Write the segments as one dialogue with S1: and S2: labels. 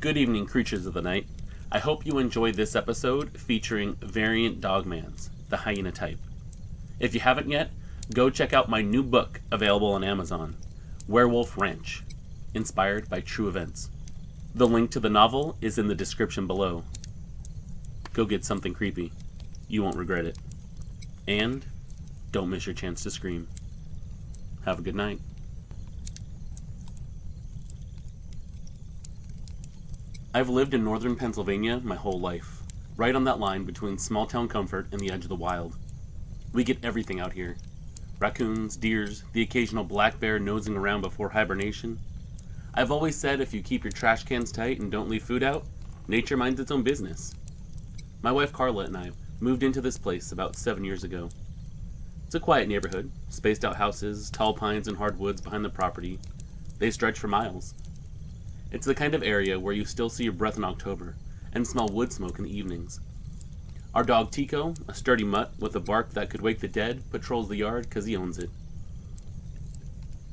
S1: Good evening, creatures of the night. I hope you enjoy this episode featuring Variant Dogmans, the hyena-type. If you haven't yet, go check out my new book available on Amazon, Werewolf Ranch, inspired by true events. The link to the novel is in the description below. Go get something creepy. You won't regret it. And don't miss your chance to scream. Have a good night. I've lived in northern Pennsylvania my whole life, right on that line between small town comfort and the edge of the wild. We get everything out here. Raccoons, deers, the occasional black bear nosing around before hibernation. I've always said if you keep your trash cans tight and don't leave food out, nature minds its own business. My wife Carla and I moved into this place about 7 years ago. It's a quiet neighborhood, spaced out houses, tall pines and hardwoods behind the property. They stretch for miles. It's the kind of area where you still see your breath in October and smell wood smoke in the evenings. Our dog Tico, a sturdy mutt with a bark that could wake the dead, patrols the yard because he owns it.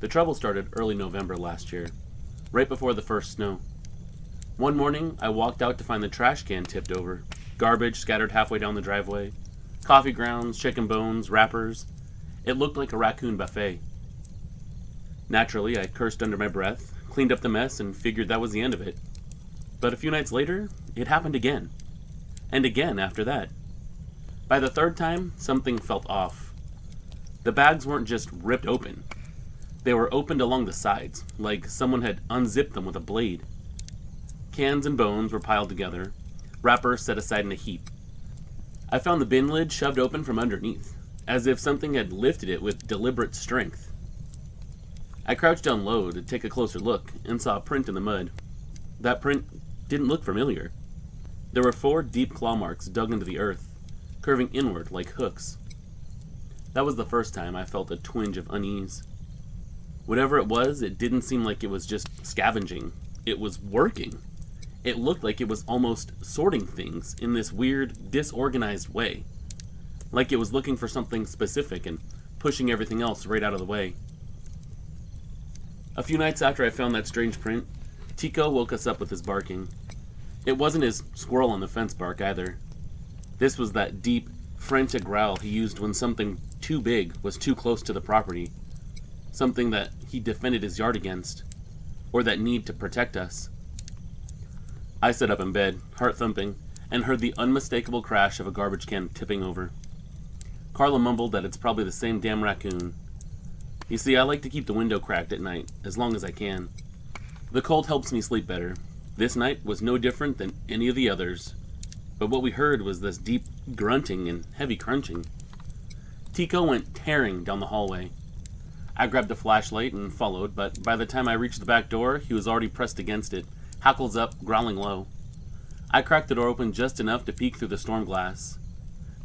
S1: The trouble started early November last year, right before the first snow. One morning, I walked out to find the trash can tipped over, garbage scattered halfway down the driveway, coffee grounds, chicken bones, wrappers. It looked like a raccoon buffet. Naturally, I cursed under my breath, cleaned up the mess, and figured that was the end of it. But a few nights later, it happened again. And again after that. By the third time, something felt off. The bags weren't just ripped open. They were opened along the sides, like someone had unzipped them with a blade. Cans and bones were piled together, wrappers set aside in a heap. I found the bin lid shoved open from underneath, as if something had lifted it with deliberate strength. I crouched down low to take a closer look and saw a print in the mud. That print didn't look familiar. There were 4 deep claw marks dug into the earth, curving inward like hooks. That was the first time I felt a twinge of unease. Whatever it was, it didn't seem like it was just scavenging. It was working. It looked like it was almost sorting things in this weird, disorganized way. Like it was looking for something specific and pushing everything else right out of the way. A few nights after I found that strange print, Tico woke us up with his barking. It wasn't his squirrel on the fence bark either. This was that deep, frantic growl he used when something too big was too close to the property. Something that he defended his yard against, or that needed to protect us. I sat up in bed, heart thumping, and heard the unmistakable crash of a garbage can tipping over. Carla mumbled that it's probably the same damn raccoon. You see, I like to keep the window cracked at night, as long as I can. The cold helps me sleep better. This night was no different than any of the others. But what we heard was this deep grunting and heavy crunching. Tico went tearing down the hallway. I grabbed a flashlight and followed, but by the time I reached the back door, he was already pressed against it, hackles up, growling low. I cracked the door open just enough to peek through the storm glass.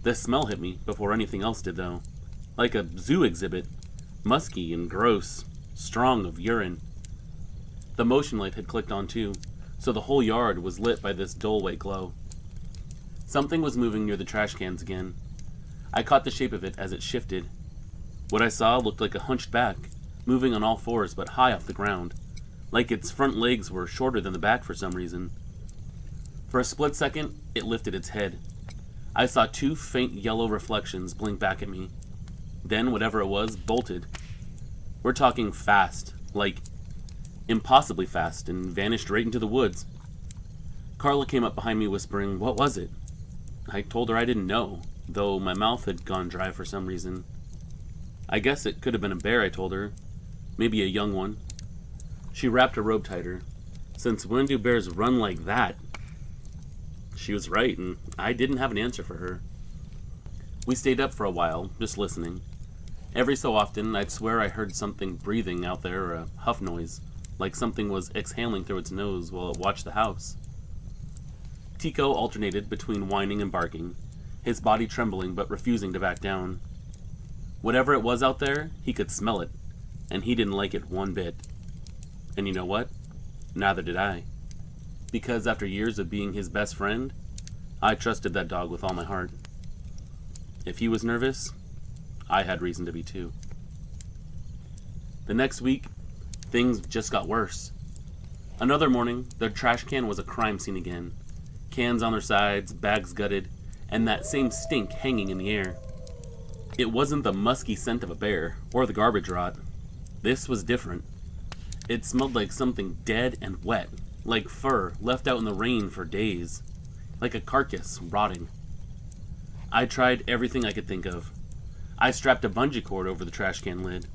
S1: The smell hit me before anything else did, though. Like a zoo exhibit. Musky and gross, strong of urine. The motion light had clicked on too, so the whole yard was lit by this dull white glow. Something was moving near the trash cans again. I caught the shape of it as it shifted. What I saw looked like a hunched back, moving on all fours but high off the ground, like its front legs were shorter than the back for some reason. For a split second, it lifted its head. I saw 2 faint yellow reflections blink back at me. Then, whatever it was, bolted. We're talking fast, like impossibly fast, and vanished right into the woods. Carla came up behind me whispering, "What was it?" I told her I didn't know, though my mouth had gone dry for some reason. I guess it could have been a bear, I told her. Maybe a young one. She wrapped her robe tighter. Since when do bears run like that? She was right, and I didn't have an answer for her. We stayed up for a while, just listening. Every so often, I'd swear I heard something breathing out there, or a huff noise, like something was exhaling through its nose while it watched the house. Tico alternated between whining and barking, his body trembling but refusing to back down. Whatever it was out there, he could smell it, and he didn't like it one bit. And you know what? Neither did I. Because after years of being his best friend, I trusted that dog with all my heart. If he was nervous, I had reason to be too. The next week, things just got worse. Another morning, the trash can was a crime scene again. Cans on their sides, bags gutted, and that same stink hanging in the air. It wasn't the musky scent of a bear, or the garbage rot. This was different. It smelled like something dead and wet, like fur left out in the rain for days, like a carcass rotting. I tried everything I could think of. I strapped a bungee cord over the trash can lid.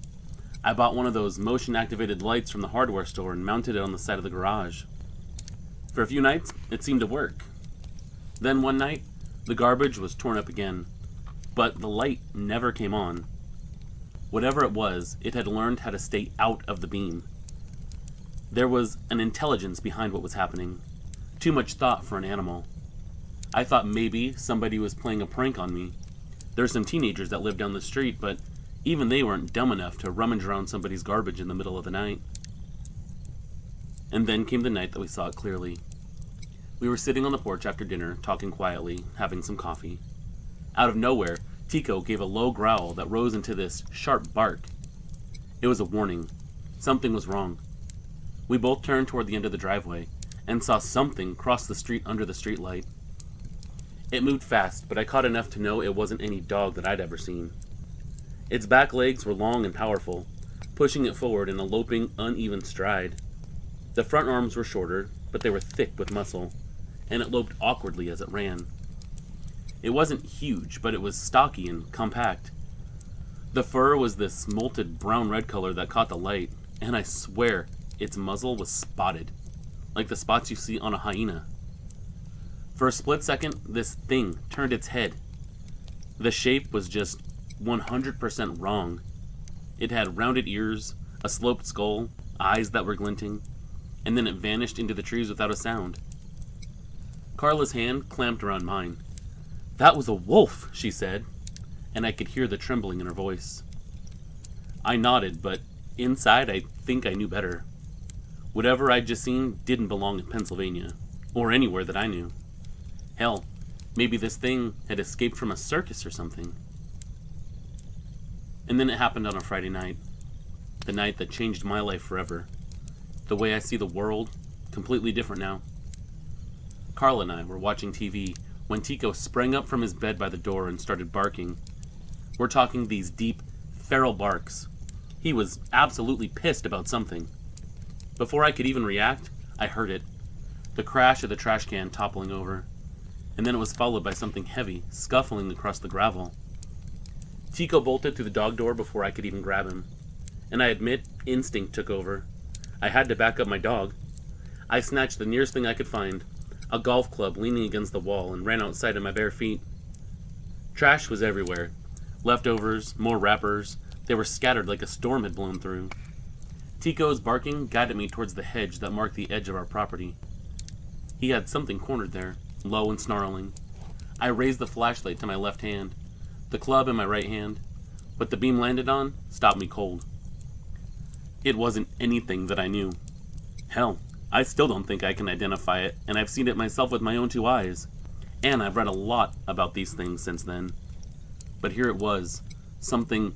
S1: I bought one of those motion-activated lights from the hardware store and mounted it on the side of the garage. For a few nights, it seemed to work. Then one night, the garbage was torn up again, but the light never came on. Whatever it was, it had learned how to stay out of the beam. There was an intelligence behind what was happening. Too much thought for an animal. I thought maybe somebody was playing a prank on me. There were some teenagers that lived down the street, but even they weren't dumb enough to rummage around somebody's garbage in the middle of the night. And then came the night that we saw it clearly. We were sitting on the porch after dinner, talking quietly, having some coffee. Out of nowhere, Tico gave a low growl that rose into this sharp bark. It was a warning. Something was wrong. We both turned toward the end of the driveway and saw something cross the street under the streetlight. It moved fast, but I caught enough to know it wasn't any dog that I'd ever seen. Its back legs were long and powerful, pushing it forward in a loping, uneven stride. The front arms were shorter, but they were thick with muscle, and it loped awkwardly as it ran. It wasn't huge, but it was stocky and compact. The fur was this molted brown-red color that caught the light, and I swear its muzzle was spotted, like the spots you see on a hyena. For a split second, this thing turned its head. The shape was just 100% wrong. It had rounded ears, a sloped skull, eyes that were glinting, and then it vanished into the trees without a sound. Carla's hand clamped around mine. "That was a wolf," she said, and I could hear the trembling in her voice. I nodded, but inside I think I knew better. Whatever I'd just seen didn't belong in Pennsylvania, or anywhere that I knew. Hell, maybe this thing had escaped from a circus or something. And then it happened on a Friday night. The night that changed my life forever. The way I see the world, completely different now. Carla and I were watching TV when Tico sprang up from his bed by the door and started barking. We're talking these deep, feral barks. He was absolutely pissed about something. Before I could even react, I heard it. The crash of the trash can toppling over. And then it was followed by something heavy, scuffling across the gravel. Tico bolted through the dog door before I could even grab him. And I admit, instinct took over. I had to back up my dog. I snatched the nearest thing I could find, a golf club leaning against the wall, and ran outside in my bare feet. Trash was everywhere. Leftovers, more wrappers. They were scattered like a storm had blown through. Tico's barking guided me towards the hedge that marked the edge of our property. He had something cornered there, low and snarling. I raised the flashlight to my left hand, the club in my right hand. What the beam landed on stopped me cold. It wasn't anything that I knew. Hell, I still don't think I can identify it, and I've seen it myself with my own 2 eyes. And I've read a lot about these things since then. But here it was, something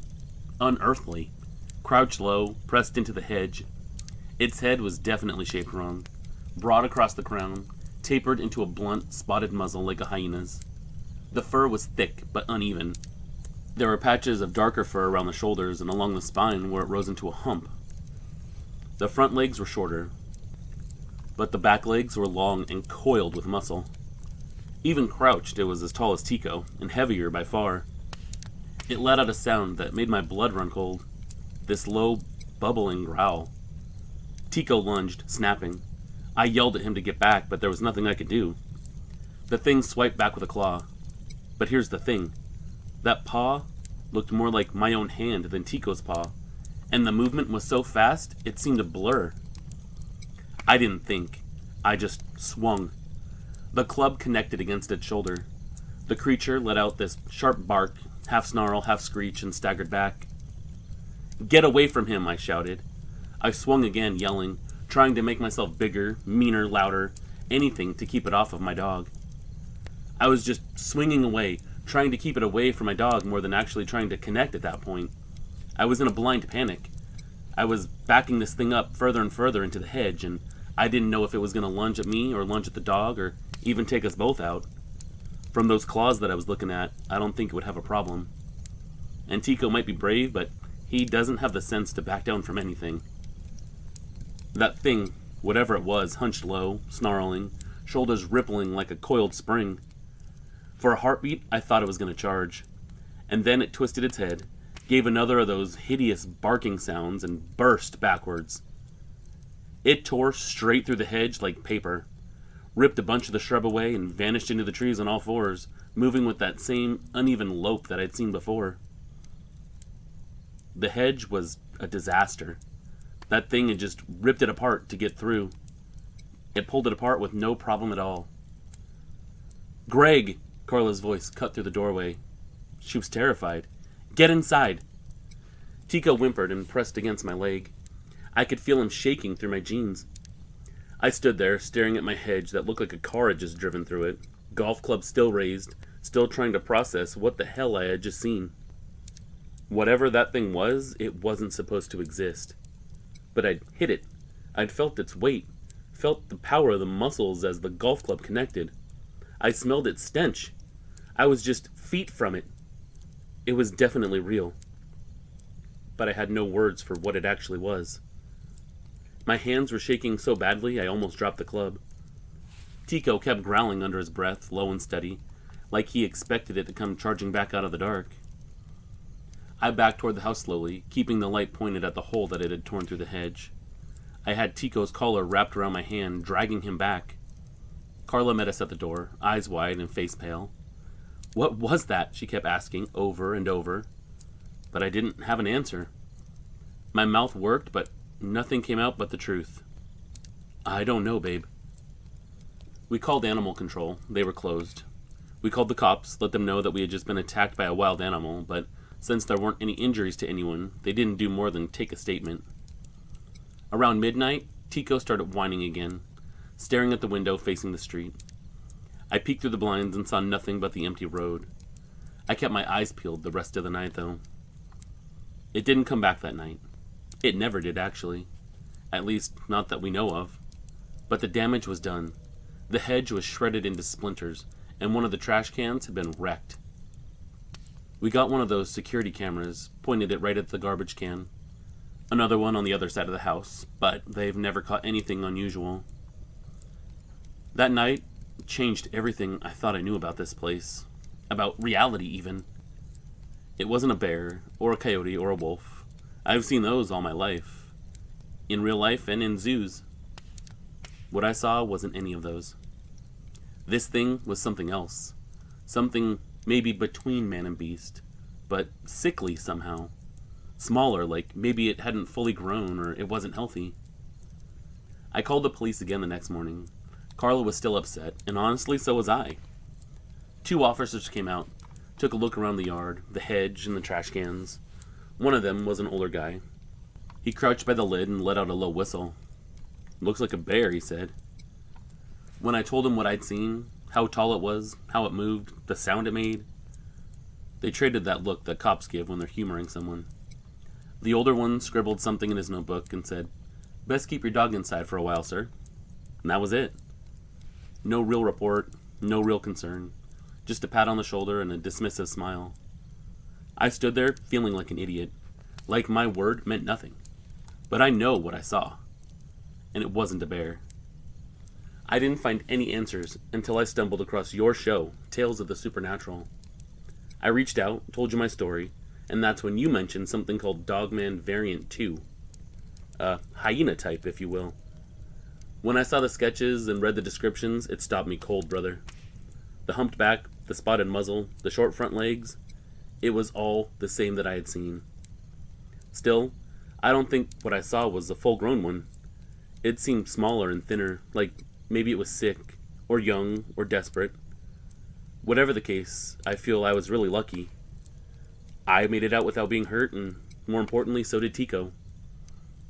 S1: unearthly, crouched low, pressed into the hedge. Its head was definitely shaped wrong, broad across the crown, tapered into a blunt, spotted muzzle like a hyena's. The fur was thick, but uneven. There were patches of darker fur around the shoulders and along the spine where it rose into a hump. The front legs were shorter, but the back legs were long and coiled with muscle. Even crouched, it was as tall as Tico, and heavier by far. It let out a sound that made my blood run cold. This low, bubbling growl. Tico lunged, snapping. I yelled at him to get back, but there was nothing I could do. The thing swiped back with a claw. But here's the thing. That paw looked more like my own hand than Tico's paw, and the movement was so fast, it seemed to blur. I didn't think. I just swung. The club connected against its shoulder. The creature let out this sharp bark, half snarl, half screech, and staggered back. "Get away from him," I shouted. I swung again, yelling, trying to make myself bigger, meaner, louder, anything to keep it off of my dog. I was just swinging away, trying to keep it away from my dog more than actually trying to connect at that point. I was in a blind panic. I was backing this thing up further and further into the hedge, and I didn't know if it was going to lunge at me or lunge at the dog or even take us both out. From those claws that I was looking at, I don't think it would have a problem. And Tico might be brave, but he doesn't have the sense to back down from anything. That thing, whatever it was, hunched low, snarling, shoulders rippling like a coiled spring. For a heartbeat, I thought it was going to charge. And then it twisted its head, gave another of those hideous barking sounds, and burst backwards. It tore straight through the hedge like paper, ripped a bunch of the shrub away, and vanished into the trees on all fours, moving with that same uneven lope that I'd seen before. The hedge was a disaster. That thing had just ripped it apart to get through. It pulled it apart with no problem at all. "Greg!" Carla's voice cut through the doorway. She was terrified. "Get inside!" Tico whimpered and pressed against my leg. I could feel him shaking through my jeans. I stood there, staring at my hedge that looked like a car had just driven through it, golf club still raised, still trying to process what the hell I had just seen. Whatever that thing was, it wasn't supposed to exist. But I'd hit it. I'd felt its weight, felt the power of the muscles as the golf club connected. I smelled its stench. I was just feet from it. It was definitely real. But I had no words for what it actually was. My hands were shaking so badly I almost dropped the club. Tico kept growling under his breath, low and steady, like he expected it to come charging back out of the dark. I backed toward the house slowly, keeping the light pointed at the hole that it had torn through the hedge. I had Tico's collar wrapped around my hand, dragging him back. Carla met us at the door, eyes wide and face pale. "What was that?" she kept asking over and over. But I didn't have an answer. My mouth worked, but nothing came out but the truth. "I don't know, babe." We called animal control. They were closed. We called the cops, let them know that we had just been attacked by a wild animal, but since there weren't any injuries to anyone, they didn't do more than take a statement. Around midnight, Tico started whining again, staring at the window facing the street. I peeked through the blinds and saw nothing but the empty road. I kept my eyes peeled the rest of the night, though. It didn't come back that night. It never did, actually. At least, not that we know of. But the damage was done. The hedge was shredded into splinters, and one of the trash cans had been wrecked. We got one of those security cameras, pointed it right at the garbage can. Another one on the other side of the house, but they've never caught anything unusual. That night changed everything I thought I knew about this place. About reality, even. It wasn't a bear, or a coyote, or a wolf. I've seen those all my life. In real life and in zoos. What I saw wasn't any of those. This thing was something else. Something maybe between man and beast, but sickly somehow. Smaller, like maybe it hadn't fully grown or it wasn't healthy. I called the police again the next morning. Carla was still upset, and honestly, so was I. 2 officers came out, took a look around the yard, the hedge, and the trash cans. One of them was an older guy. He crouched by the lid and let out a low whistle. "Looks like a bear," he said. When I told him what I'd seen, how tall it was, how it moved, the sound it made, they traded that look that cops give when they're humoring someone. The older one scribbled something in his notebook and said, "Best keep your dog inside for a while, sir." And that was it. No real report, no real concern, just a pat on the shoulder and a dismissive smile. I stood there feeling like an idiot, like my word meant nothing. But I know what I saw, and it wasn't a bear. I didn't find any answers until I stumbled across your show, Tales of the Supernatural. I reached out, told you my story, and that's when you mentioned something called Dogman Variant-2. A hyena-type, if you will. When I saw the sketches and read the descriptions, it stopped me cold, brother. The humped back, the spotted muzzle, the short front legs, it was all the same that I had seen. Still, I don't think what I saw was a full-grown one. It seemed smaller and thinner, like maybe it was sick, or young, or desperate. Whatever the case, I feel I was really lucky. I made it out without being hurt, and more importantly, so did Tico.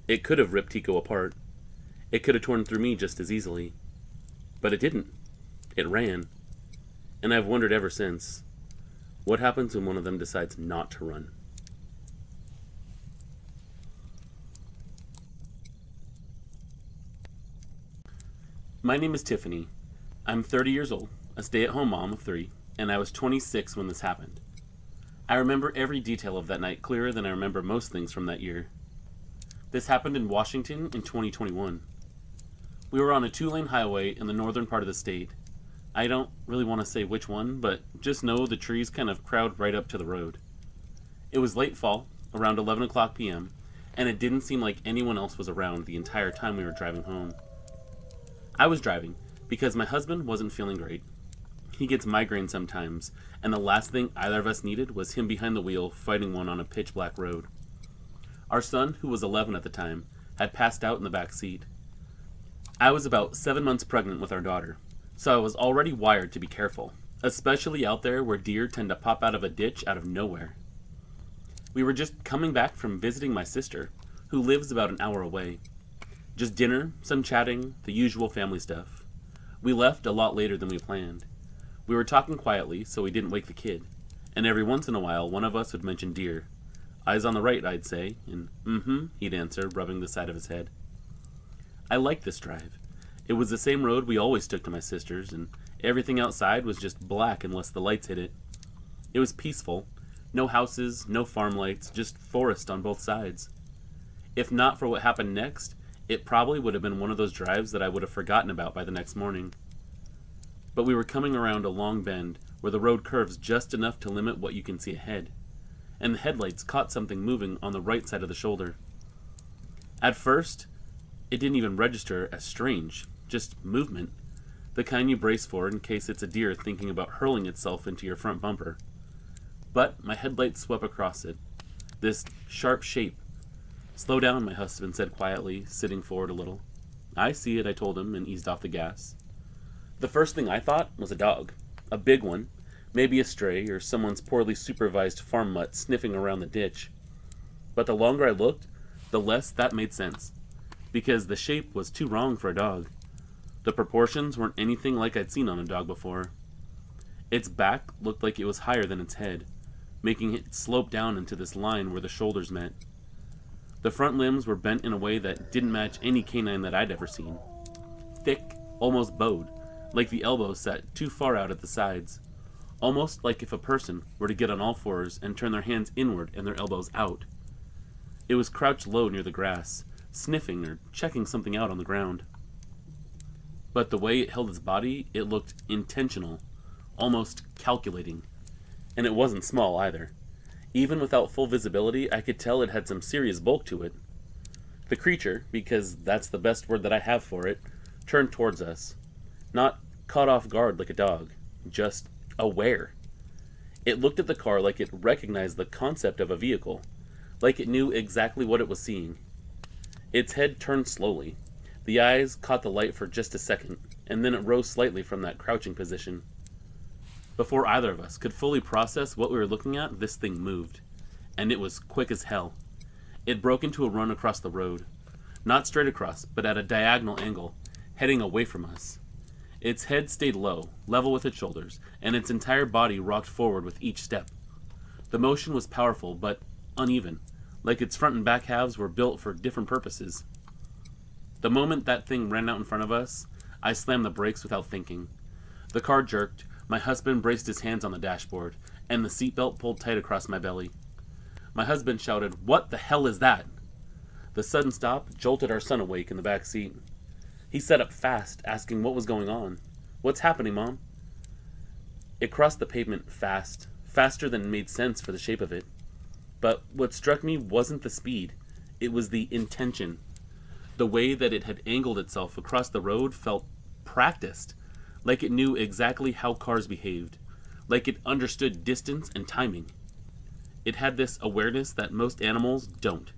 S1: It could have ripped Tico apart. It could have torn through me just as easily. But it didn't. It ran. And I've wondered ever since, what happens when one of them decides not to run? My name is Tiffany. I'm 30 years old, a stay-at-home mom of 3, and I was 26 when this happened. I remember every detail of that night clearer than I remember most things from that year. This happened in Washington in 2021. We were on a 2-lane highway in the northern part of the state. I don't really want to say which one, but just know the trees kind of crowd right up to the road. It was late fall, around 11 o'clock p.m., and it didn't seem like anyone else was around the entire time we were driving home. I was driving because my husband wasn't feeling great. He gets migraines sometimes, and the last thing either of us needed was him behind the wheel fighting one on a pitch-black road. Our son, who was 11 at the time, had passed out in the back seat. I was about 7 months pregnant with our daughter, so I was already wired to be careful, especially out there where deer tend to pop out of a ditch out of nowhere. We were just coming back from visiting my sister, who lives about an hour away. Just dinner, some chatting, the usual family stuff. We left a lot later than we planned. We were talking quietly, so we didn't wake the kid, and every once in a while one of us would mention deer. Eyes on the right, I'd say, and he'd answer, rubbing the side of his head. I liked this drive. It was the same road we always took to my sister's, and everything outside was just black unless the lights hit it. It was peaceful. No houses, no farm lights, just forest on both sides. If not for what happened next, it probably would have been one of those drives that I would have forgotten about by the next morning. But we were coming around a long bend where the road curves just enough to limit what you can see ahead, and the headlights caught something moving on the right side of the shoulder. At first, it didn't even register as strange, just movement, the kind you brace for in case it's a deer thinking about hurling itself into your front bumper. But my headlights swept across it, this sharp shape. "Slow down," my husband said quietly, sitting forward a little. "I see it," I told him, and eased off the gas. The first thing I thought was a dog, a big one, maybe a stray or someone's poorly supervised farm mutt sniffing around the ditch. But the longer I looked, the less that made sense, because the shape was too wrong for a dog. The proportions weren't anything like I'd seen on a dog before. Its back looked like it was higher than its head, making it slope down into this line where the shoulders met. The front limbs were bent in a way that didn't match any canine that I'd ever seen. Thick, almost bowed, like the elbows sat too far out at the sides. Almost like if a person were to get on all fours and turn their hands inward and their elbows out. It was crouched low near the grass, sniffing or checking something out on the ground. But the way it held its body, it looked intentional, almost calculating. And it wasn't small either. Even without full visibility, I could tell it had some serious bulk to it. The creature, because that's the best word that I have for it, turned towards us. Not caught off guard like a dog, just aware. It looked at the car like it recognized the concept of a vehicle, like it knew exactly what it was seeing. Its head turned slowly. The eyes caught the light for just a second, and then it rose slightly from that crouching position. Before either of us could fully process what we were looking at, this thing moved. And it was quick as hell. It broke into a run across the road. Not straight across, but at a diagonal angle, heading away from us. Its head stayed low, level with its shoulders, and its entire body rocked forward with each step. The motion was powerful, but uneven, like its front and back halves were built for different purposes. The moment that thing ran out in front of us, I slammed the brakes without thinking. The car jerked, my husband braced his hands on the dashboard, and the seatbelt pulled tight across my belly. My husband shouted, "What the hell is that?" The sudden stop jolted our son awake in the back seat. He sat up fast, asking what was going on. "What's happening, Mom?" It crossed the pavement fast, faster than made sense for the shape of it. But what struck me wasn't the speed, it was the intention. The way that it had angled itself across the road felt practiced, like it knew exactly how cars behaved, like it understood distance and timing. It had this awareness that most animals don't.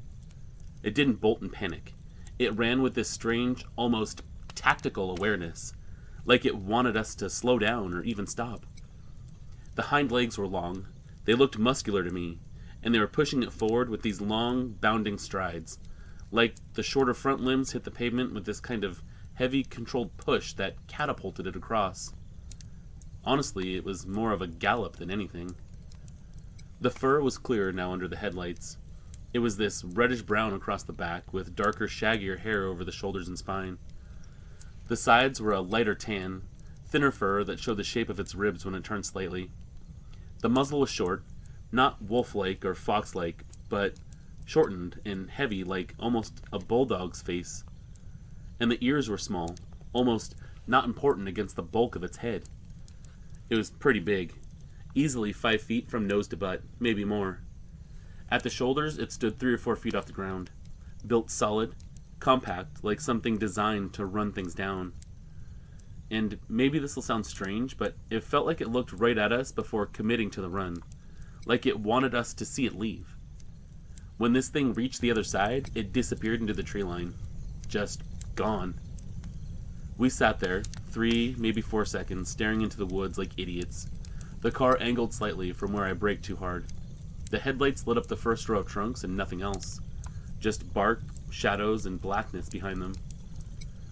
S1: It didn't bolt and panic. It ran with this strange, almost tactical awareness, like it wanted us to slow down or even stop. The hind legs were long, they looked muscular to me, and they were pushing it forward with these long, bounding strides, like the shorter front limbs hit the pavement with this kind of heavy, controlled push that catapulted it across. Honestly, it was more of a gallop than anything. The fur was clearer now under the headlights. It was this reddish-brown across the back, with darker, shaggier hair over the shoulders and spine. The sides were a lighter tan, thinner fur that showed the shape of its ribs when it turned slightly. The muzzle was short, not wolf-like or fox-like, but shortened and heavy like almost a bulldog's face. And the ears were small, almost not important against the bulk of its head. It was pretty big, easily 5 feet from nose to butt, maybe more. At the shoulders, it stood 3 or 4 feet off the ground, built solid, compact, like something designed to run things down. And maybe this will sound strange, but it felt like it looked right at us before committing to the run, like it wanted us to see it leave. When this thing reached the other side, it disappeared into the tree line. Just gone. We sat there, 3, maybe 4 seconds, staring into the woods like idiots. The car angled slightly from where I braked too hard. The headlights lit up the first row of trunks and nothing else. Just bark, shadows, and blackness behind them.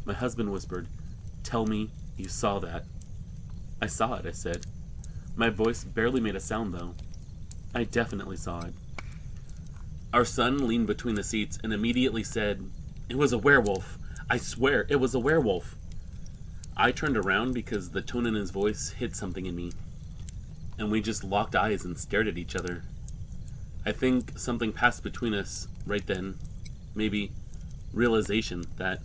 S1: My husband whispered, "Tell me you saw that." "I saw it," I said. My voice barely made a sound, though. I definitely saw it. Our son leaned between the seats and immediately said, "It was a werewolf. I swear, it was a werewolf." I turned around because the tone in his voice hit something in me, and we just locked eyes and stared at each other. I think something passed between us right then. Maybe realization that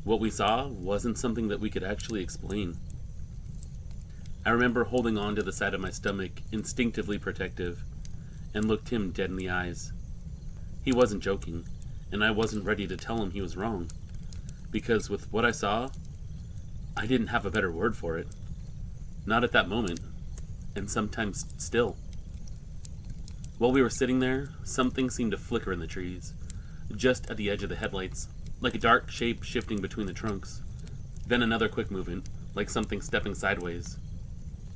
S1: what we saw wasn't something that we could actually explain. I remember holding on to the side of my stomach, instinctively protective, and looked him dead in the eyes. He wasn't joking, and I wasn't ready to tell him he was wrong, because with what I saw, I didn't have a better word for it. Not at that moment, and sometimes still. While we were sitting there, something seemed to flicker in the trees, just at the edge of the headlights, like a dark shape shifting between the trunks. Then another quick movement, like something stepping sideways.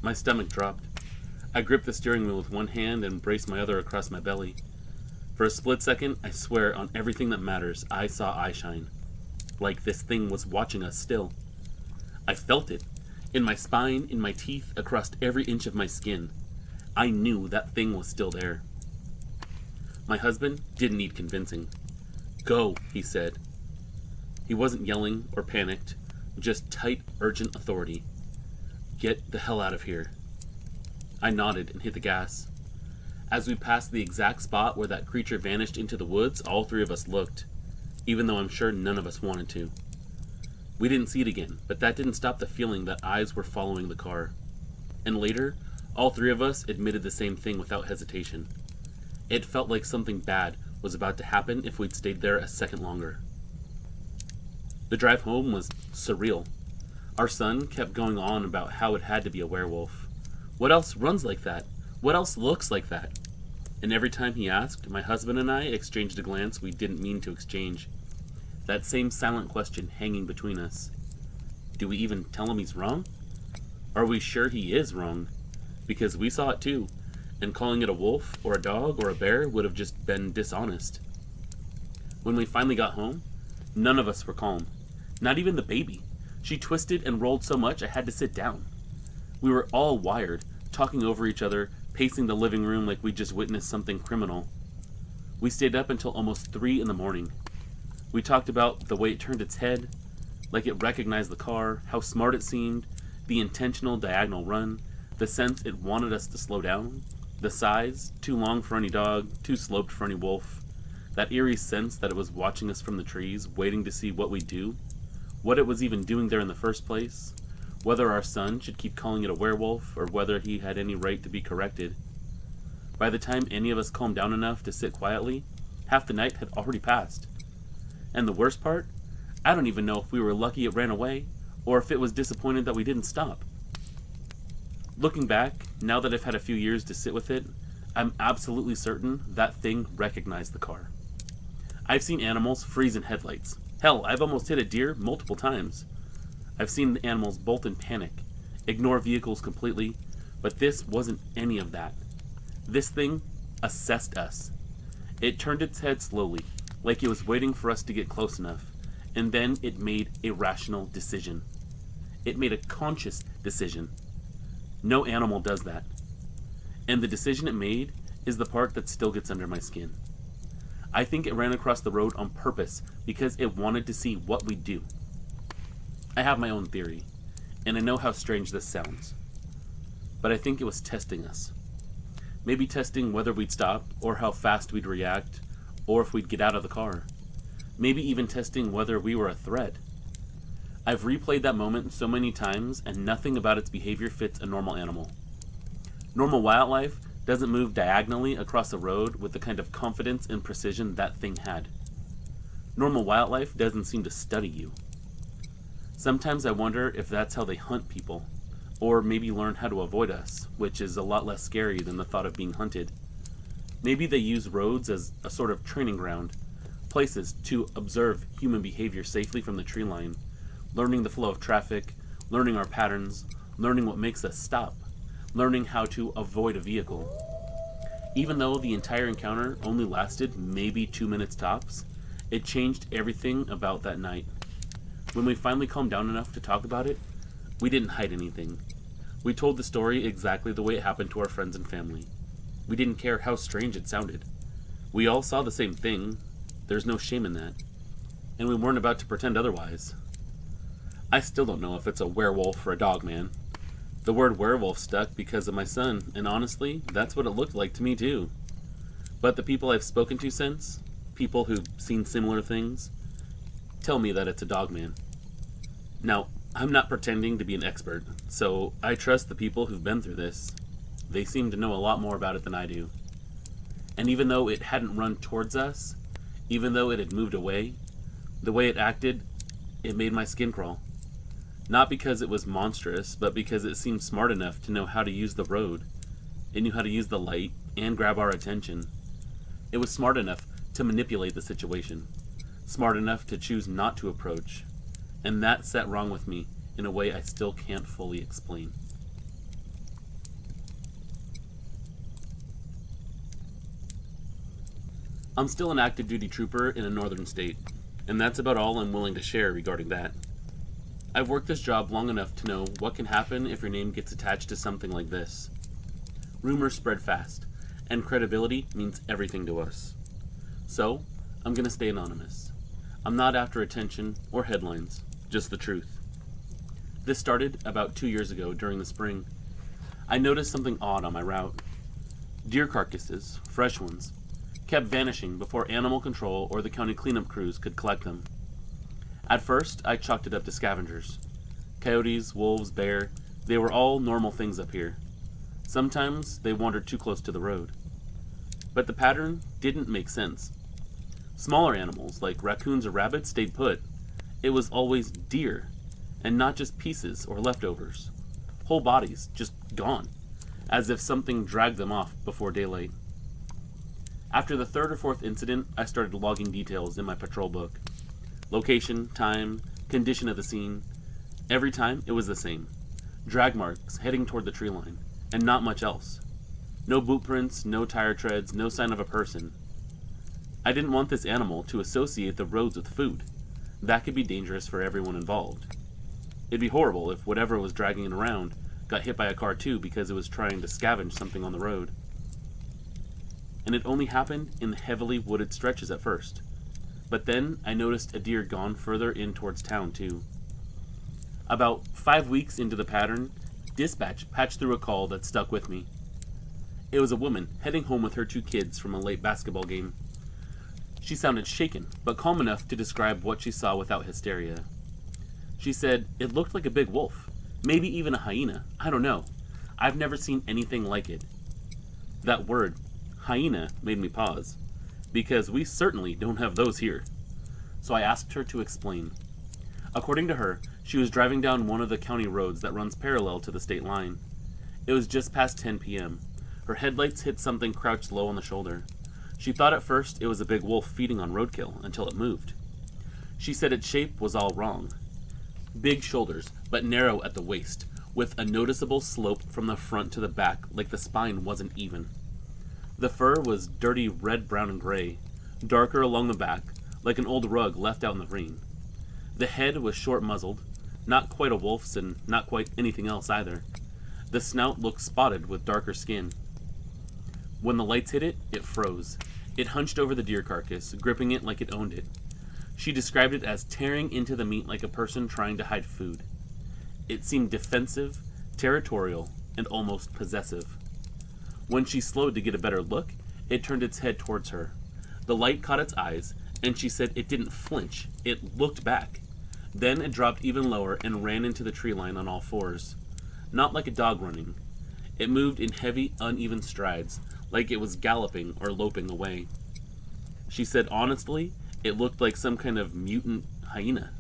S1: My stomach dropped. I gripped the steering wheel with one hand and braced my other across my belly. For a split second, I swear on everything that matters, I saw eyeshine. Like this thing was watching us still. I felt it. In my spine, in my teeth, across every inch of my skin. I knew that thing was still there. My husband didn't need convincing. "Go," he said. He wasn't yelling or panicked, just tight, urgent authority. "Get the hell out of here." I nodded and hit the gas. As we passed the exact spot where that creature vanished into the woods, all 3 of us looked, even though I'm sure none of us wanted to. We didn't see it again, but that didn't stop the feeling that eyes were following the car. And later, all 3 of us admitted the same thing without hesitation. It felt like something bad was about to happen if we'd stayed there a second longer. The drive home was surreal. Our son kept going on about how it had to be a werewolf. What else runs like that? What else looks like that? And every time he asked, my husband and I exchanged a glance we didn't mean to exchange. That same silent question hanging between us. Do we even tell him he's wrong? Are we sure he is wrong? Because we saw it too, and calling it a wolf or a dog or a bear would have just been dishonest. When we finally got home, none of us were calm. Not even the baby. She twisted and rolled so much I had to sit down. We were all wired, talking over each other, pacing the living room like we'd just witnessed something criminal. We stayed up until almost 3 in the morning. We talked about the way it turned its head, like it recognized the car, how smart it seemed, the intentional diagonal run, the sense it wanted us to slow down, the size, too long for any dog, too sloped for any wolf, that eerie sense that it was watching us from the trees, waiting to see what we'd do, what it was even doing there in the first place, whether our son should keep calling it a werewolf, or whether he had any right to be corrected. By the time any of us calmed down enough to sit quietly, half the night had already passed. And the worst part? I don't even know if we were lucky it ran away, or if it was disappointed that we didn't stop. Looking back, now that I've had a few years to sit with it, I'm absolutely certain that thing recognized the car. I've seen animals freeze in headlights. Hell, I've almost hit a deer multiple times. I've seen the animals bolt in panic, ignore vehicles completely, but this wasn't any of that. This thing assessed us. It turned its head slowly, like it was waiting for us to get close enough, and then it made a rational decision. It made a conscious decision. No animal does that. And the decision it made is the part that still gets under my skin. I think it ran across the road on purpose because it wanted to see what we'd do. I have my own theory, and I know how strange this sounds, but I think it was testing us. Maybe testing whether we'd stop, or how fast we'd react, or if we'd get out of the car. Maybe even testing whether we were a threat. I've replayed that moment so many times, and nothing about its behavior fits a normal animal. Normal wildlife doesn't move diagonally across a road with the kind of confidence and precision that thing had. Normal wildlife doesn't seem to study you. Sometimes I wonder if that's how they hunt people, or maybe learn how to avoid us, which is a lot less scary than the thought of being hunted. Maybe they use roads as a sort of training ground, places to observe human behavior safely from the tree line, learning the flow of traffic, learning our patterns, learning what makes us stop, learning how to avoid a vehicle. Even though the entire encounter only lasted maybe 2 minutes tops, it changed everything about that night. When we finally calmed down enough to talk about it, we didn't hide anything. We told the story exactly the way it happened to our friends and family. We didn't care how strange it sounded. We all saw the same thing. There's no shame in that. And we weren't about to pretend otherwise. I still don't know if it's a werewolf or a dogman. The word werewolf stuck because of my son, and honestly, that's what it looked like to me too. But the people I've spoken to since, people who've seen similar things, tell me that it's a dogman. Now, I'm not pretending to be an expert, so I trust the people who've been through this. They seem to know a lot more about it than I do. And even though it hadn't run towards us, even though it had moved away, the way it acted, it made my skin crawl. Not because it was monstrous, but because it seemed smart enough to know how to use the road. It knew how to use the light and grab our attention. It was smart enough to manipulate the situation. Smart enough to choose not to approach. And that sat wrong with me in a way I still can't fully explain. I'm still an active duty trooper in a northern state, and that's about all I'm willing to share regarding that. I've worked this job long enough to know what can happen if your name gets attached to something like this. Rumors spread fast, and credibility means everything to us. So, I'm gonna stay anonymous. I'm not after attention or headlines, just the truth. This started about 2 years ago during the spring. I noticed something odd on my route. Deer carcasses, fresh ones, kept vanishing before animal control or the county cleanup crews could collect them. At first, I chalked it up to scavengers. Coyotes, wolves, bear, they were all normal things up here. Sometimes they wandered too close to the road. But the pattern didn't make sense. Smaller animals, like raccoons or rabbits, stayed put. It was always deer, and not just pieces or leftovers. Whole bodies, just gone, as if something dragged them off before daylight. After the third or fourth incident, I started logging details in my patrol book. Location, time, condition of the scene. Every time, it was the same. Drag marks heading toward the tree line, and not much else. No boot prints, no tire treads, no sign of a person. I didn't want this animal to associate the roads with food. That could be dangerous for everyone involved. It'd be horrible if whatever was dragging it around got hit by a car too because it was trying to scavenge something on the road. And it only happened in the heavily wooded stretches at first. But then I noticed a deer gone further in towards town too. About 5 weeks into the pattern, dispatch patched through a call that stuck with me. It was a woman heading home with her 2 kids from a late basketball game. She sounded shaken, but calm enough to describe what she saw without hysteria. She said it looked like a big wolf, maybe even a hyena, I don't know. I've never seen anything like it. That word, hyena, made me pause, because we certainly don't have those here. So I asked her to explain. According to her, she was driving down one of the county roads that runs parallel to the state line. It was just past 10 p.m. Her headlights hit something crouched low on the shoulder. She thought at first it was a big wolf feeding on roadkill until it moved. She said its shape was all wrong. Big shoulders, but narrow at the waist, with a noticeable slope from the front to the back, like the spine wasn't even. The fur was dirty red, brown, and gray, darker along the back, like an old rug left out in the rain. The head was short-muzzled, not quite a wolf's and not quite anything else either. The snout looked spotted with darker skin. When the lights hit it, it froze. It hunched over the deer carcass, gripping it like it owned it. She described it as tearing into the meat like a person trying to hide food. It seemed defensive, territorial, and almost possessive. When she slowed to get a better look, it turned its head towards her. The light caught its eyes, and she said it didn't flinch, it looked back. Then it dropped even lower and ran into the tree line on all fours. Not like a dog running. It moved in heavy, uneven strides, like it was galloping or loping away. She said honestly, it looked like some kind of mutant hyena.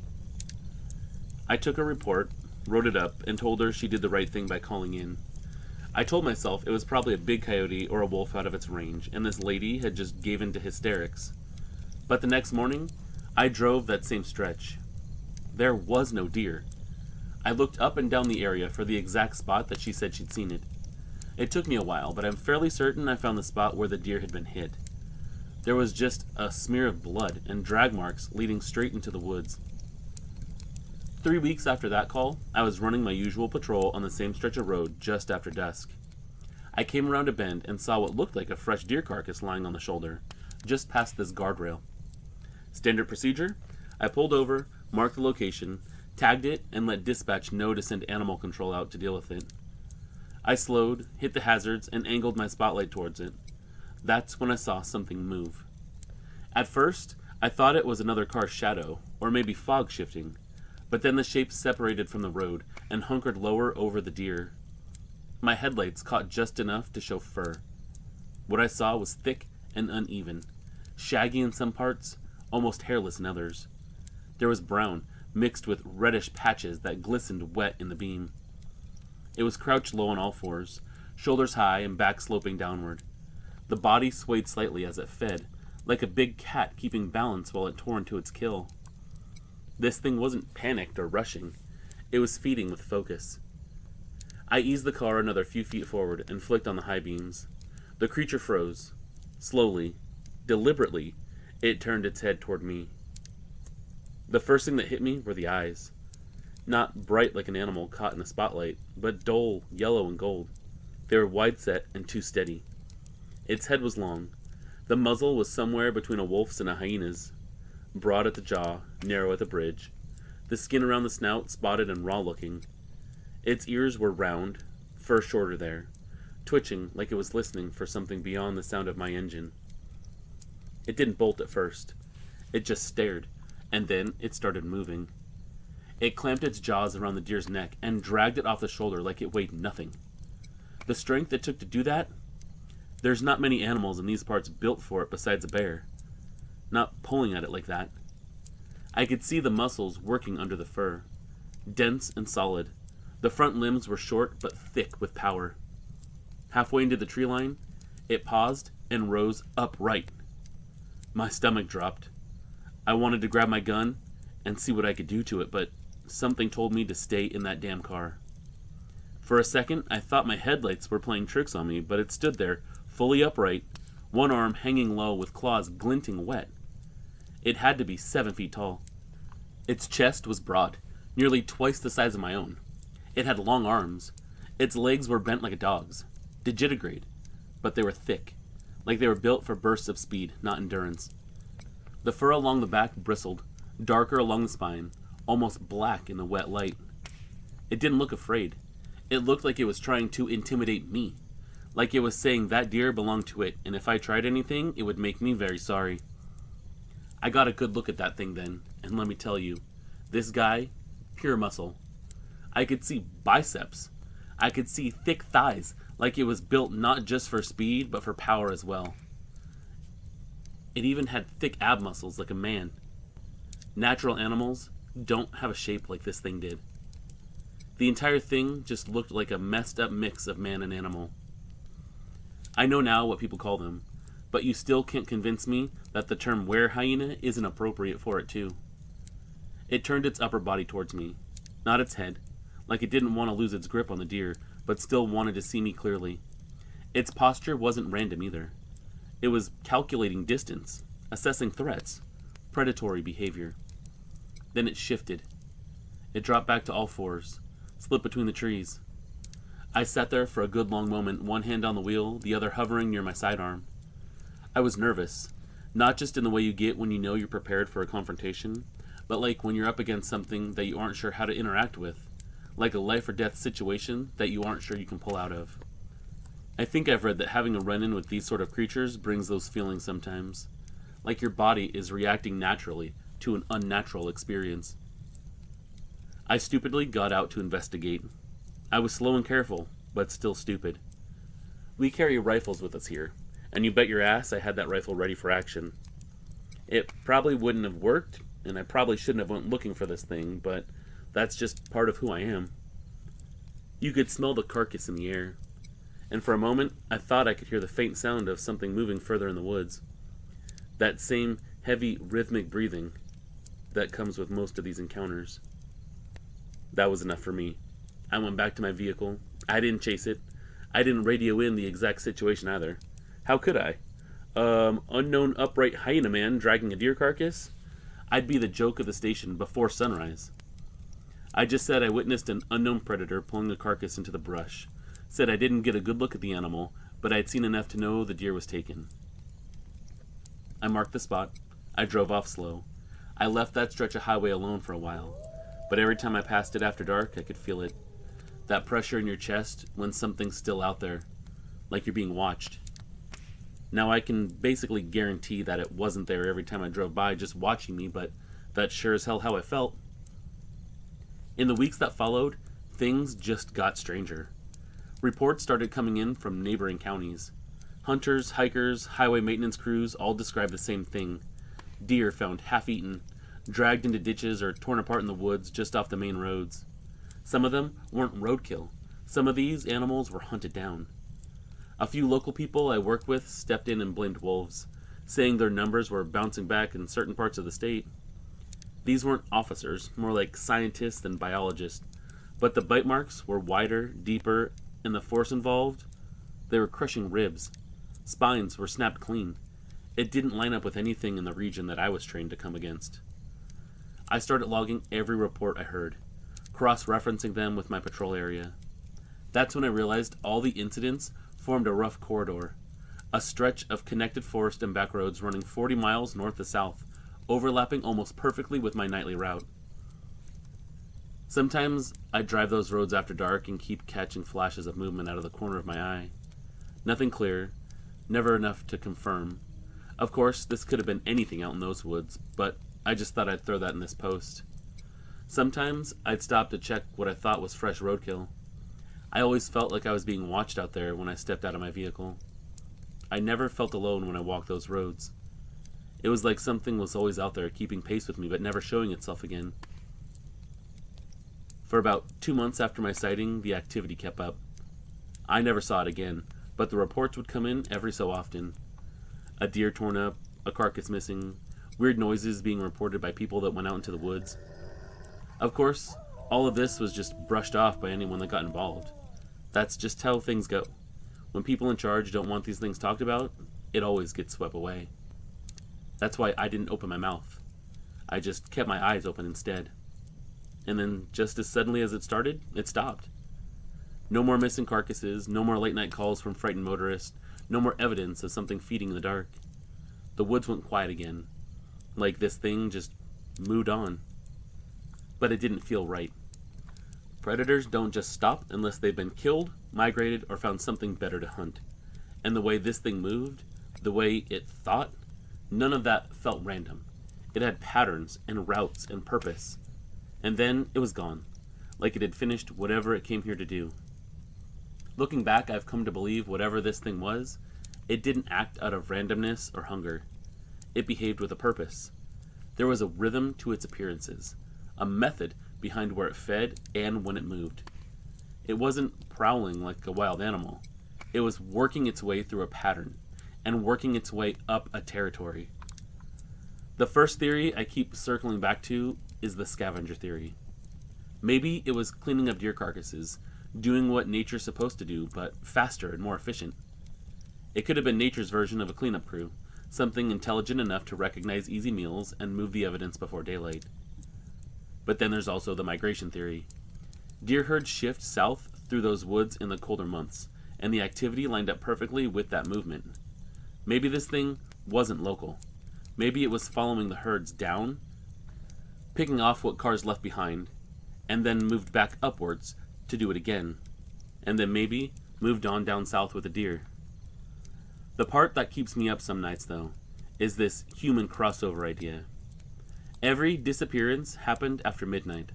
S1: I took her report, wrote it up, and told her she did the right thing by calling in. I told myself it was probably a big coyote or a wolf out of its range, and this lady had just given to hysterics. But the next morning, I drove that same stretch. There was no deer. I looked up and down the area for the exact spot that she said she'd seen it. It took me a while, but I'm fairly certain I found the spot where the deer had been hit. There was just a smear of blood and drag marks leading straight into the woods. 3 weeks after that call, I was running my usual patrol on the same stretch of road just after dusk. I came around a bend and saw what looked like a fresh deer carcass lying on the shoulder, just past this guardrail. Standard procedure, I pulled over, marked the location, tagged it, and let dispatch know to send animal control out to deal with it. I slowed, hit the hazards, and angled my spotlight towards it. That's when I saw something move. At first, I thought it was another car's shadow, or maybe fog shifting, but then the shape separated from the road and hunkered lower over the deer. My headlights caught just enough to show fur. What I saw was thick and uneven, shaggy in some parts, almost hairless in others. There was brown, mixed with reddish patches that glistened wet in the beam. It was crouched low on all fours, shoulders high and back sloping downward. The body swayed slightly as it fed, like a big cat keeping balance while it tore into its kill. This thing wasn't panicked or rushing. It was feeding with focus. I eased the car another few feet forward and flicked on the high beams. The creature froze. Slowly, deliberately, it turned its head toward me. The first thing that hit me were the eyes. Not bright like an animal caught in a spotlight, but dull, yellow and gold. They were wide-set and too steady. Its head was long. The muzzle was somewhere between a wolf's and a hyena's. Broad at the jaw, narrow at the bridge. The skin around the snout spotted and raw-looking. Its ears were round, fur shorter there, twitching like it was listening for something beyond the sound of my engine. It didn't bolt at first. It just stared, and then it started moving. It clamped its jaws around the deer's neck and dragged it off the shoulder like it weighed nothing. The strength it took to do that? There's not many animals in these parts built for it besides a bear. Not pulling at it like that. I could see the muscles working under the fur. Dense and solid. The front limbs were short but thick with power. Halfway into the tree line, it paused and rose upright. My stomach dropped. I wanted to grab my gun and see what I could do to it, but something told me to stay in that damn car. For a second, I thought my headlights were playing tricks on me, but it stood there, fully upright, one arm hanging low with claws glinting wet. It had to be 7 feet tall. Its chest was broad, nearly twice the size of my own. It had long arms. Its legs were bent like a dog's, digitigrade, but they were thick, like they were built for bursts of speed, not endurance. The fur along the back bristled, darker along the spine, almost black in the wet light. It didn't look afraid. It looked like it was trying to intimidate me, like it was saying that deer belonged to it, and if I tried anything, it would make me very sorry. I got a good look at that thing then, and let me tell you, this guy, pure muscle. I could see biceps. I could see thick thighs, like it was built not just for speed, but for power as well. It even had thick ab muscles like a man. Natural animals don't have a shape like this thing did. The entire thing just looked like a messed up mix of man and animal. I know now what people call them, but you still can't convince me that the term were-hyena isn't appropriate for it too. It turned its upper body towards me, not its head, like it didn't want to lose its grip on the deer, but still wanted to see me clearly. Its posture wasn't random either. It was calculating distance, assessing threats, predatory behavior. Then it shifted. It dropped back to all fours, slipped between the trees. I sat there for a good long moment, one hand on the wheel, the other hovering near my sidearm. I was nervous. Not just in the way you get when you know you're prepared for a confrontation, but like when you're up against something that you aren't sure how to interact with, like a life or death situation that you aren't sure you can pull out of. I think I've read that having a run-in with these sort of creatures brings those feelings sometimes, like your body is reacting naturally to an unnatural experience. I stupidly got out to investigate. I was slow and careful, but still stupid. We carry rifles with us here, and you bet your ass I had that rifle ready for action. It probably wouldn't have worked, and I probably shouldn't have went looking for this thing, but that's just part of who I am. You could smell the carcass in the air, and for a moment I thought I could hear the faint sound of something moving further in the woods. That same heavy, rhythmic breathing that comes with most of these encounters. That was enough for me. I went back to my vehicle. I didn't chase it. I didn't radio in the exact situation either. How could I? Unknown upright hyena man dragging a deer carcass? I'd be the joke of the station before sunrise. I just said I witnessed an unknown predator pulling the carcass into the brush. Said I didn't get a good look at the animal, but I'd seen enough to know the deer was taken. I marked the spot. I drove off slow. I left that stretch of highway alone for a while, but every time I passed it after dark, I could feel it. That pressure in your chest when something's still out there, like you're being watched. Now I can basically guarantee that it wasn't there every time I drove by just watching me, but that's sure as hell how I felt. In the weeks that followed, things just got stranger. Reports started coming in from neighboring counties. Hunters, hikers, highway maintenance crews all described the same thing. Deer found half-eaten, dragged into ditches or torn apart in the woods just off the main roads. Some of them weren't roadkill. Some of these animals were hunted down. A few local people I worked with stepped in and blamed wolves, saying their numbers were bouncing back in certain parts of the state. These weren't officers, more like scientists and biologists, but the bite marks were wider, deeper, and the force involved, they were crushing ribs. Spines were snapped clean. It didn't line up with anything in the region that I was trained to come against. I started logging every report I heard, cross-referencing them with my patrol area. That's when I realized all the incidents formed a rough corridor, a stretch of connected forest and back roads running 40 miles north to south, overlapping almost perfectly with my nightly route. Sometimes I'd drive those roads after dark and keep catching flashes of movement out of the corner of my eye. Nothing clear, never enough to confirm. Of course, this could have been anything out in those woods, but I just thought I'd throw that in this post. Sometimes I'd stop to check what I thought was fresh roadkill. I always felt like I was being watched out there when I stepped out of my vehicle. I never felt alone when I walked those roads. It was like something was always out there keeping pace with me but never showing itself again. For about 2 months after my sighting, the activity kept up. I never saw it again, but the reports would come in every so often. A deer torn up, a carcass missing, weird noises being reported by people that went out into the woods. Of course, all of this was just brushed off by anyone that got involved. That's just how things go. When people in charge don't want these things talked about, it always gets swept away. That's why I didn't open my mouth. I just kept my eyes open instead. And then, just as suddenly as it started, it stopped. No more missing carcasses, no more late night calls from frightened motorists, no more evidence of something feeding in the dark. The woods went quiet again, like this thing just moved on. But it didn't feel right. Predators don't just stop unless they've been killed, migrated, or found something better to hunt. And the way this thing moved, the way it thought, none of that felt random. It had patterns and routes and purpose. And then it was gone, like it had finished whatever it came here to do. Looking back, I've come to believe whatever this thing was, it didn't act out of randomness or hunger. It behaved with a purpose. There was a rhythm to its appearances, a method behind where it fed and when it moved. It wasn't prowling like a wild animal. It was working its way through a pattern and working its way up a territory. The first theory I keep circling back to is the scavenger theory. Maybe it was cleaning up deer carcasses, doing what nature's supposed to do, but faster and more efficient. It could have been nature's version of a cleanup crew, something intelligent enough to recognize easy meals and move the evidence before daylight. But then there's also the migration theory. Deer herds shift south through those woods in the colder months, and the activity lined up perfectly with that movement. Maybe this thing wasn't local. Maybe it was following the herds down, picking off what cars left behind, and then moved back upwards to do it again, and then maybe moved on down south with a deer. The part that keeps me up some nights, though, is this human crossover idea. Every disappearance happened after midnight,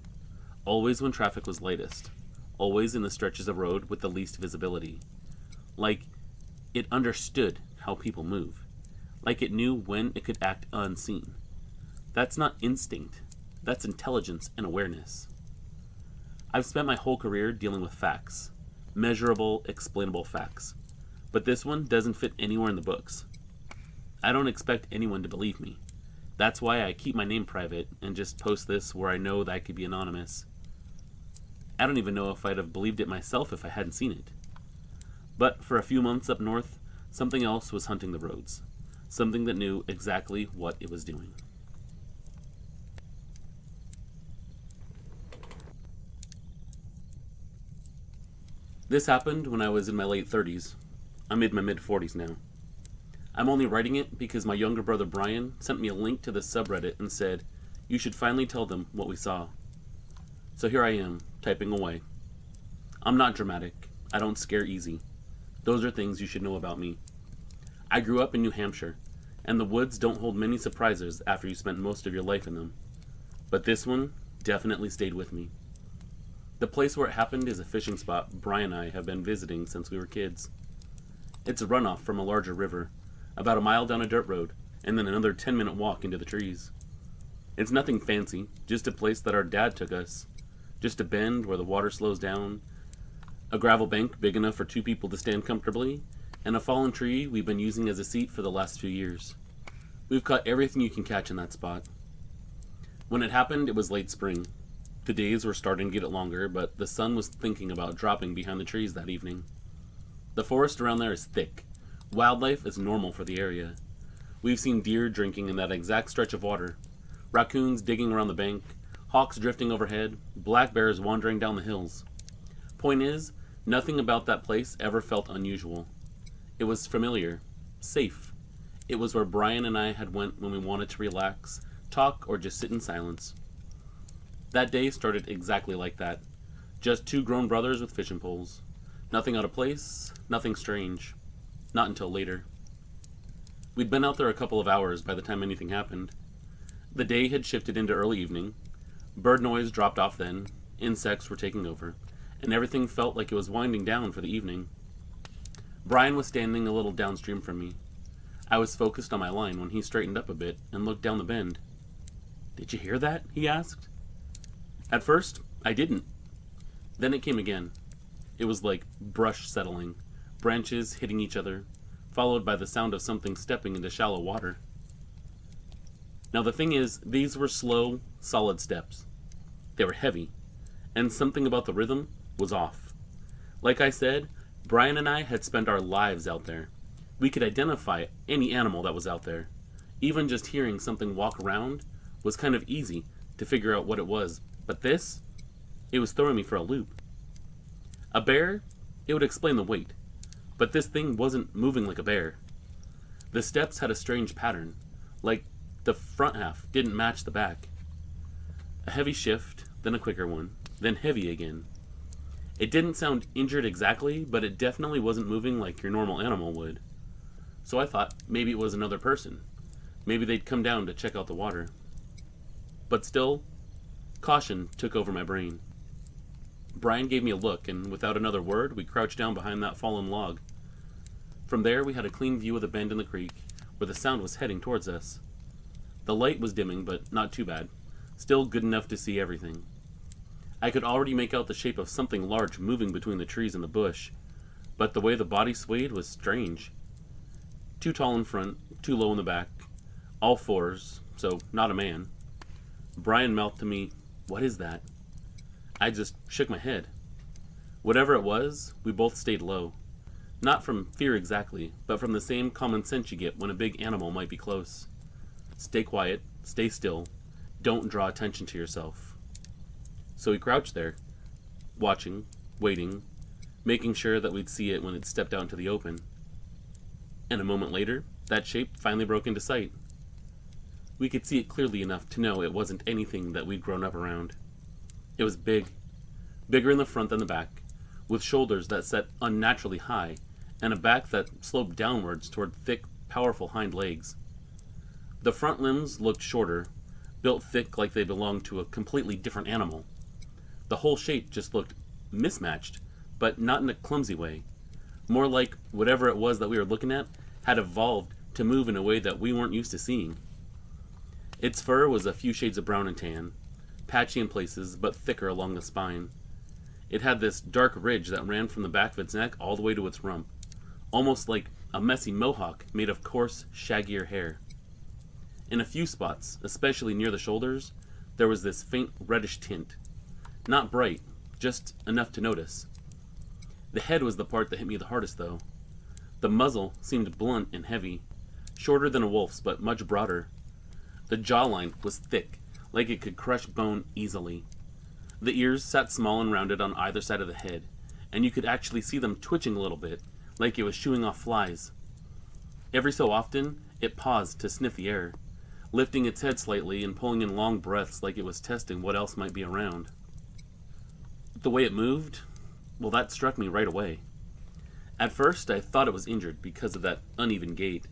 S1: always when traffic was lightest, always in the stretches of road with the least visibility. Like it understood how people move, like it knew when it could act unseen. That's not instinct, that's intelligence and awareness. I've spent my whole career dealing with facts, measurable, explainable facts, but this one doesn't fit anywhere in the books. I don't expect anyone to believe me. That's why I keep my name private and just post this where I know that I could be anonymous. I don't even know if I'd have believed it myself if I hadn't seen it. But for a few months up north, something else was hunting the roads. Something that knew exactly what it was doing. This happened when I was in my late 30s. I'm in my mid-40s now. I'm only writing it because my younger brother Brian sent me a link to this subreddit and said, "You should finally tell them what we saw." So here I am, typing away. I'm not dramatic. I don't scare easy. Those are things you should know about me. I grew up in New Hampshire, and the woods don't hold many surprises after you spent most of your life in them. But this one definitely stayed with me. The place where it happened is a fishing spot Brian and I have been visiting since we were kids. It's a runoff from a larger river, about a mile down a dirt road, and then another 10-minute walk into the trees. It's nothing fancy, just a place that our dad took us. Just a bend where the water slows down, a gravel bank big enough for 2 people to stand comfortably, and a fallen tree we've been using as a seat for the last few years. We've caught everything you can catch in that spot. When it happened, it was late spring. The days were starting to get longer, but the sun was thinking about dropping behind the trees that evening. The forest around there is thick. Wildlife is normal for the area. We've seen deer drinking in that exact stretch of water, raccoons digging around the bank, hawks drifting overhead, black bears wandering down the hills. Point is, nothing about that place ever felt unusual. It was familiar, safe. It was where Brian and I had went when we wanted to relax, talk, or just sit in silence. That day started exactly like that. Just 2 grown brothers with fishing poles. Nothing out of place, nothing strange. Not until later. We'd been out there a couple of hours by the time anything happened. The day had shifted into early evening. Bird noise dropped off then, insects were taking over, and everything felt like it was winding down for the evening. Brian was standing a little downstream from me. I was focused on my line when he straightened up a bit and looked down the bend. "Did you hear that?" he asked. At first, I didn't. Then it came again. It was like brush settling, branches hitting each other, followed by the sound of something stepping into shallow water. Now the thing is, these were slow, solid steps. They were heavy, and something about the rhythm was off. Like I said, Brian and I had spent our lives out there. We could identify any animal that was out there. Even just hearing something walk around was kind of easy to figure out what it was. But this, it was throwing me for a loop. A bear, it would explain the weight. But this thing wasn't moving like a bear. The steps had a strange pattern, like the front half didn't match the back. A heavy shift, then a quicker one, then heavy again. It didn't sound injured exactly, but it definitely wasn't moving like your normal animal would. So I thought maybe it was another person. Maybe they'd come down to check out the water. But still, caution took over my brain. Brian gave me a look, and without another word, we crouched down behind that fallen log. From there, we had a clean view of the bend in the creek, where the sound was heading towards us. The light was dimming, but not too bad. Still good enough to see everything. I could already make out the shape of something large moving between the trees and the bush, but the way the body swayed was strange. Too tall in front, too low in the back, all fours, so not a man. Brian mouthed to me, "What is that?" I just shook my head. Whatever it was, we both stayed low. Not from fear exactly, but from the same common sense you get when a big animal might be close. Stay quiet, stay still, don't draw attention to yourself. So we crouched there, watching, waiting, making sure that we'd see it when it stepped out into the open. And a moment later, that shape finally broke into sight. We could see it clearly enough to know it wasn't anything that we'd grown up around. It was big, bigger in the front than the back, with shoulders that set unnaturally high, and a back that sloped downwards toward thick, powerful hind legs. The front limbs looked shorter, built thick like they belonged to a completely different animal. The whole shape just looked mismatched, but not in a clumsy way. More like whatever it was that we were looking at had evolved to move in a way that we weren't used to seeing. Its fur was a few shades of brown and tan, patchy in places, but thicker along the spine. It had this dark ridge that ran from the back of its neck all the way to its rump, almost like a messy mohawk made of coarse, shaggier hair. In a few spots, especially near the shoulders, there was this faint reddish tint. Not bright, just enough to notice. The head was the part that hit me the hardest, though. The muzzle seemed blunt and heavy, shorter than a wolf's, but much broader. The jawline was thick, like it could crush bone easily. The ears sat small and rounded on either side of the head, and you could actually see them twitching a little bit, like it was shooing off flies. Every so often, it paused to sniff the air, lifting its head slightly and pulling in long breaths like it was testing what else might be around. The way it moved, well, that struck me right away. At first, I thought it was injured because of that uneven gait,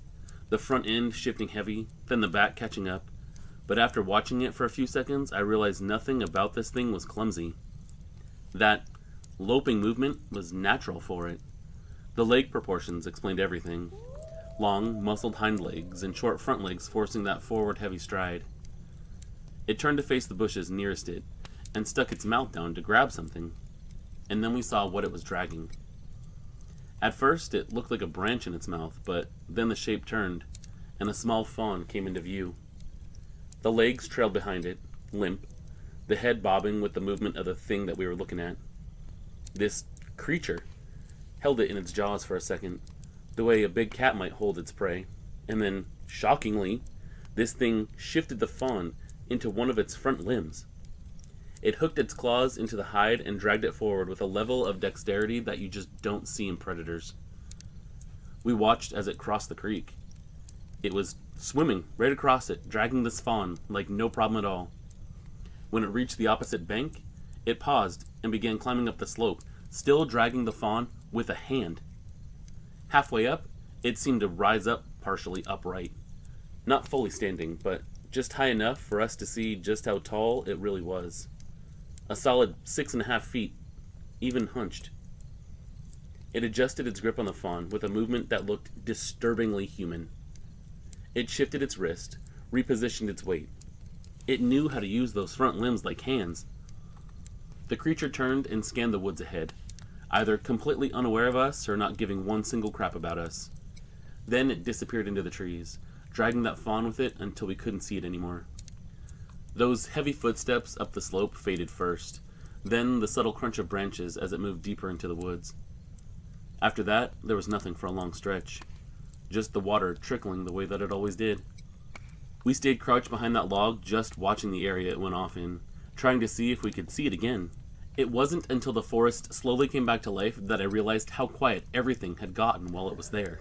S1: the front end shifting heavy, then the back catching up, but after watching it for a few seconds, I realized nothing about this thing was clumsy. That loping movement was natural for it. The leg proportions explained everything. Long, muscled hind legs and short front legs forcing that forward heavy stride. It turned to face the bushes nearest it, and stuck its mouth down to grab something. And then we saw what it was dragging. At first, it looked like a branch in its mouth, but then the shape turned, and a small fawn came into view. The legs trailed behind it, limp, the head bobbing with the movement of the thing that we were looking at. This creature held it in its jaws for a second, the way a big cat might hold its prey, and then, shockingly, this thing shifted the fawn into one of its front limbs. It hooked its claws into the hide and dragged it forward with a level of dexterity that you just don't see in predators. We watched as it crossed the creek. It was swimming right across it, dragging this fawn like no problem at all. When it reached the opposite bank, it paused and began climbing up the slope, still dragging the fawn with a hand. Halfway up, it seemed to rise up partially upright. Not fully standing, but just high enough for us to see just how tall it really was. A solid 6.5 feet, even hunched. It adjusted its grip on the fawn with a movement that looked disturbingly human. It shifted its wrist, repositioned its weight. It knew how to use those front limbs like hands. The creature turned and scanned the woods ahead, either completely unaware of us or not giving one single crap about us. Then it disappeared into the trees, dragging that fawn with it until we couldn't see it anymore. Those heavy footsteps up the slope faded first, then the subtle crunch of branches as it moved deeper into the woods. After that, there was nothing for a long stretch, just the water trickling the way that it always did. We stayed crouched behind that log, just watching the area it went off in, trying to see if we could see it again. It wasn't until the forest slowly came back to life that I realized how quiet everything had gotten while it was there.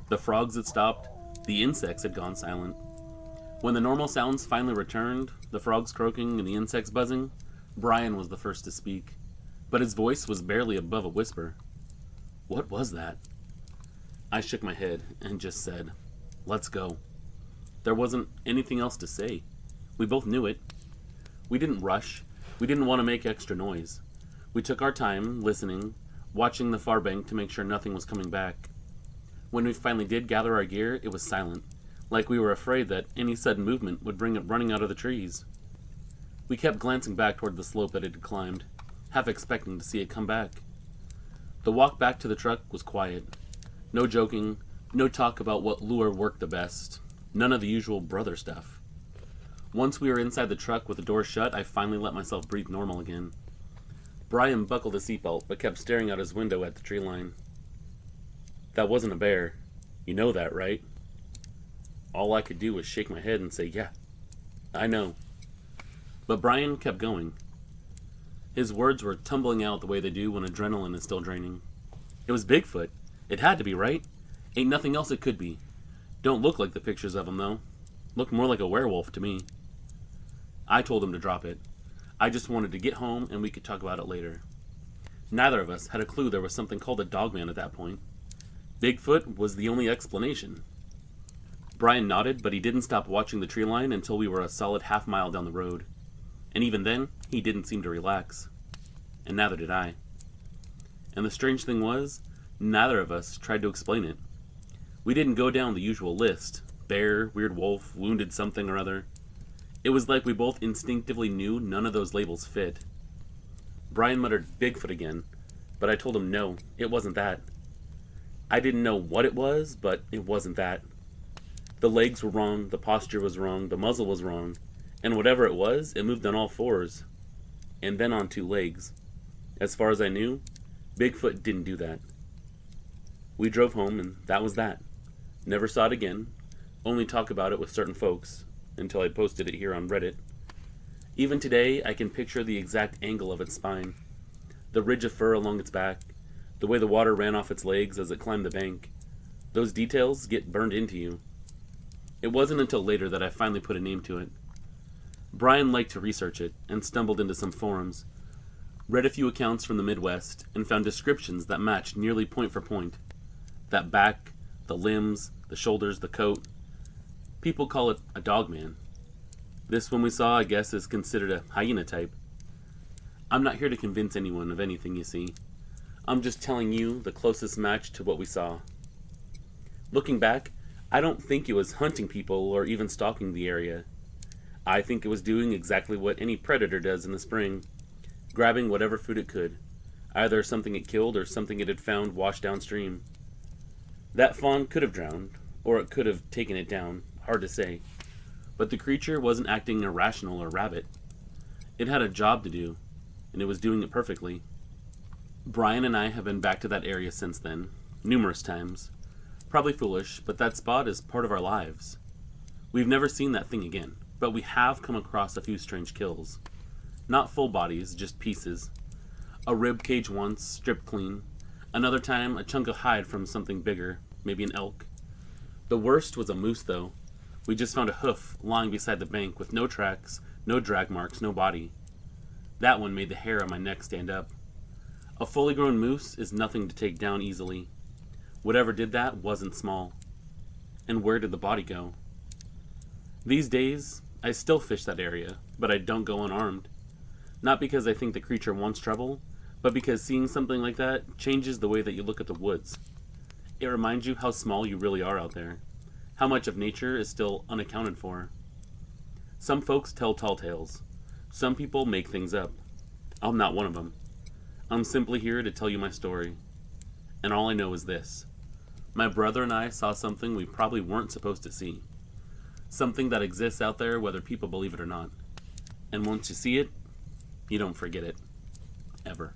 S1: The frogs had stopped, the insects had gone silent. When the normal sounds finally returned, the frogs croaking and the insects buzzing, Brian was the first to speak, but his voice was barely above a whisper. What was that? I shook my head and just said, "Let's go." There wasn't anything else to say. We both knew it. We didn't rush. We didn't want to make extra noise. We took our time, listening, watching the far bank to make sure nothing was coming back. When we finally did gather our gear, it was silent, like we were afraid that any sudden movement would bring it running out of the trees. We kept glancing back toward the slope that it had climbed, half expecting to see it come back. The walk back to the truck was quiet. No joking, no talk about what lure worked the best, none of the usual brother stuff. Once we were inside the truck with the door shut, I finally let myself breathe normal again. Brian buckled his seatbelt, but kept staring out his window at the tree line. That wasn't a bear. You know that, right? All I could do was shake my head and say, yeah, I know. But Brian kept going. His words were tumbling out the way they do when adrenaline is still draining. It was Bigfoot. It had to be, right? Ain't nothing else it could be. Don't look like the pictures of him, though. Looked more like a werewolf to me. I told him to drop it. I just wanted to get home and we could talk about it later. Neither of us had a clue there was something called a Dogman at that point. Bigfoot was the only explanation. Brian nodded, but he didn't stop watching the tree line until we were a solid half-mile down the road. And even then, he didn't seem to relax. And neither did I. And the strange thing was, neither of us tried to explain it. We didn't go down the usual list. Bear, weird wolf, wounded something or other. It was like we both instinctively knew none of those labels fit. Brian muttered Bigfoot again, but I told him no, it wasn't that. I didn't know what it was, but it wasn't that. The legs were wrong, the posture was wrong, the muzzle was wrong, and whatever it was, it moved on all fours. And then on two legs. As far as I knew, Bigfoot didn't do that. We drove home, and that was that. Never saw it again, only talk about it with certain folks, until I posted it here on Reddit. Even today, I can picture the exact angle of its spine, the ridge of fur along its back, the way the water ran off its legs as it climbed the bank. Those details get burned into you. It wasn't until later that I finally put a name to it. Brian liked to research it, and stumbled into some forums, read a few accounts from the Midwest, and found descriptions that matched nearly point for point. That back, the limbs, the shoulders, the coat. People call it a Dogman. This one we saw, I guess, is considered a hyena-type. I'm not here to convince anyone of anything, you see. I'm just telling you the closest match to what we saw. Looking back, I don't think it was hunting people or even stalking the area. I think it was doing exactly what any predator does in the spring, grabbing whatever food it could, either something it killed or something it had found washed downstream. That fawn could have drowned, or it could have taken it down, hard to say. But the creature wasn't acting irrational or rabid. It had a job to do, and it was doing it perfectly. Brian and I have been back to that area since then, numerous times. Probably foolish, but that spot is part of our lives. We've never seen that thing again, but we have come across a few strange kills. Not full bodies, just pieces. A rib cage once, stripped clean. Another time, a chunk of hide from something bigger, maybe an elk. The worst was a moose, though. We just found a hoof lying beside the bank with no tracks, no drag marks, no body. That one made the hair on my neck stand up. A fully grown moose is nothing to take down easily. Whatever did that wasn't small. And where did the body go? These days, I still fish that area, but I don't go unarmed. Not because I think the creature wants trouble, but because seeing something like that changes the way that you look at the woods. It reminds you how small you really are out there, how much of nature is still unaccounted for. Some folks tell tall tales. Some people make things up. I'm not one of them. I'm simply here to tell you my story. And all I know is this. My brother and I saw something we probably weren't supposed to see. Something that exists out there whether people believe it or not. And once you see it, you don't forget it. Ever.